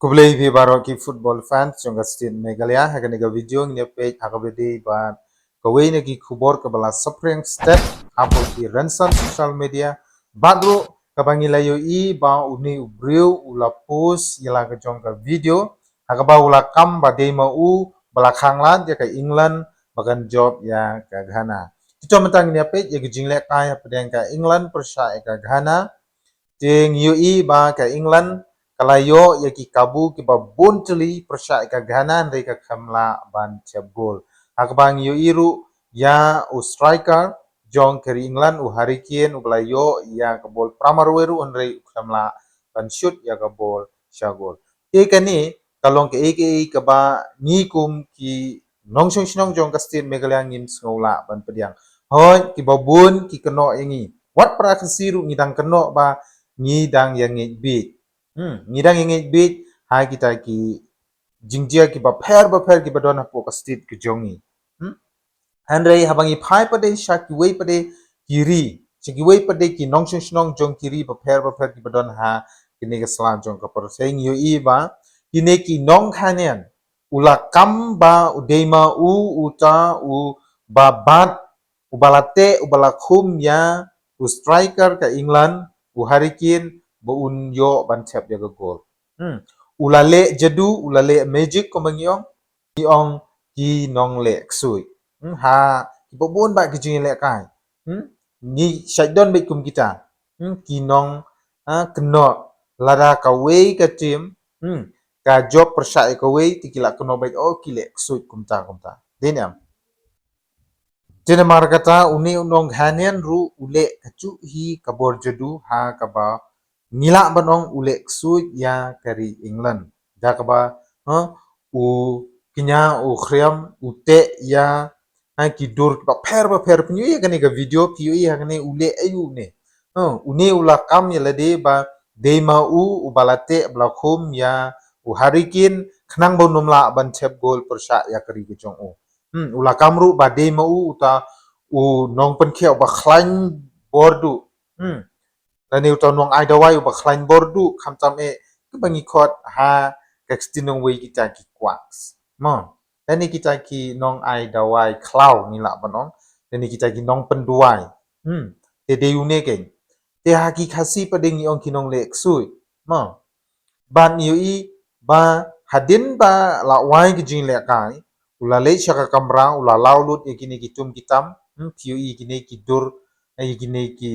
Kublai भी बारो की फुटबॉल fans जोंगा स्टेट मेघालया हागने का वीडियो ने पेज हागबेदी बाद कवई ने की खुबर के बला सप्रिंग स्टेट हापो की रनसन सोशल मीडिया बादरो kabangi layo I ba uni ubriu ula post yala ke jong ka video hagaba ula kam ba de ma u bala khanglan ya ka England bagan job ya ka Ghana tito matang ni apet ya ke jingle ka ya pedang ka England persya ya ka Ghana ting UI ba ka England kalayo ya ki kabu ki ba bonteli persya ka Ghana ndai ka khamla ban chep gol hakbang UI ru ya u striker jong keri England u Harry Kane u kalayo ya ka bol pramarweru onrei khamla ban shoot ya ka bol shagol e kani kalong ke eke ka ba ni kum ki nongsong snong jong ka state Meghalaya ngim ngola ban pediang hoi ki ba bun ki keno yangi wat pra khasiru ngidang keno ba ngidang yang bit ngidang yang bit ha kita ki jingjia ki ba pher ki ba don po ka state ki jongi Andrei habangi phai pade shaki wei pade kiri shaki wei pade ki nongsong snong jong kiri ba pher ki ba don ha kini ka slang jong ka por seng yo I ba kini ki nong khanen ula kam ba udeima u uta u ba bat ubalate ubalakhum ya u striker ka England u Harry Kane ba un yo ban chep ya gol ulale jadu ulale magic ko mangyong ong ki nong le ksui ha ki bobon ba ki jing le kai ni shaidon be kum kita ki nong keno lara ka wei ka tim ka job persya ka wei ti kila keno be o kile ksui kumta deniam Jene markata uni unong hanen ru ule kacu hi kabor jadu ha kaba ngila banong ule ksui ya kari England jakaba u kinya u khriam u te ya ki dur ba pher penyu ya kani ka video piu ya kani ule ayu ne uni ula kam ya lade ba deima u balate blakhum ya u harikin khnang bo numla ban chep gol persya ya kari kechong u ula kamru ba deima u uta u nong penkhia ba khlain bordu Lani uta nong ai dawai ba khlain bordu khamtam e kebangi khot ha kakstinong wei kita ki kwaks mo Lani kita ki nong ai dawai klau ni la banong Lani kita ki nong penduai te de une keng te ha ki khasi pading ni ong ki nong le ksui mo ban yu I ba hadin ba la wai ki jing le kai ula le shaka kamra ula laulut ikini ki tum kitam piu I kini ki dur ikini ki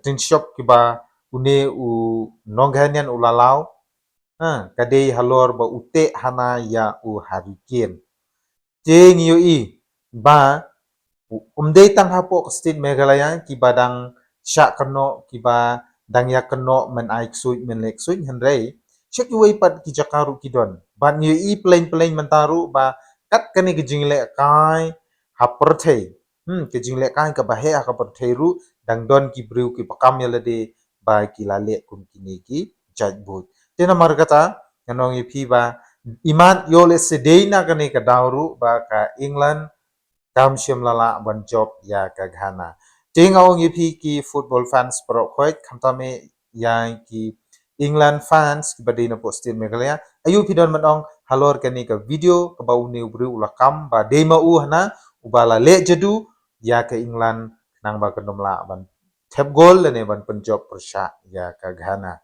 tin shop ki ba une u nongghanian ula lau kadei halor ba ute hana ya u harikin jeng yu I ba umdei tang hapo state Meghalaya ki badang sha keno ki ba dang ya keno men ai ksui men le ksui handrei shek wei pat ki jakaru ki don ban yu I plain mentaru ba kat kani ki jingle kai haperthei ki jingle kai ka bahe ka perthei ru dang don ki briu ki pakam ya lade ba ki lale kum kini ki jajbut tena markata kanong yu phi ba imat yole sedeina kani ka dauru ba ka England kam shim lala ban job ya ka Ghana ting ong yu phi ki football fans pro khoi khamtame yang ki England fans ki badina postin Meghalaya ayu pidon manong halor kani ka video ka bau ne ubru ula kam ba dema u hana ubala le jadu ya ka England nang ba kanomla ban tap gol ne ban penjob persya ya ka Ghana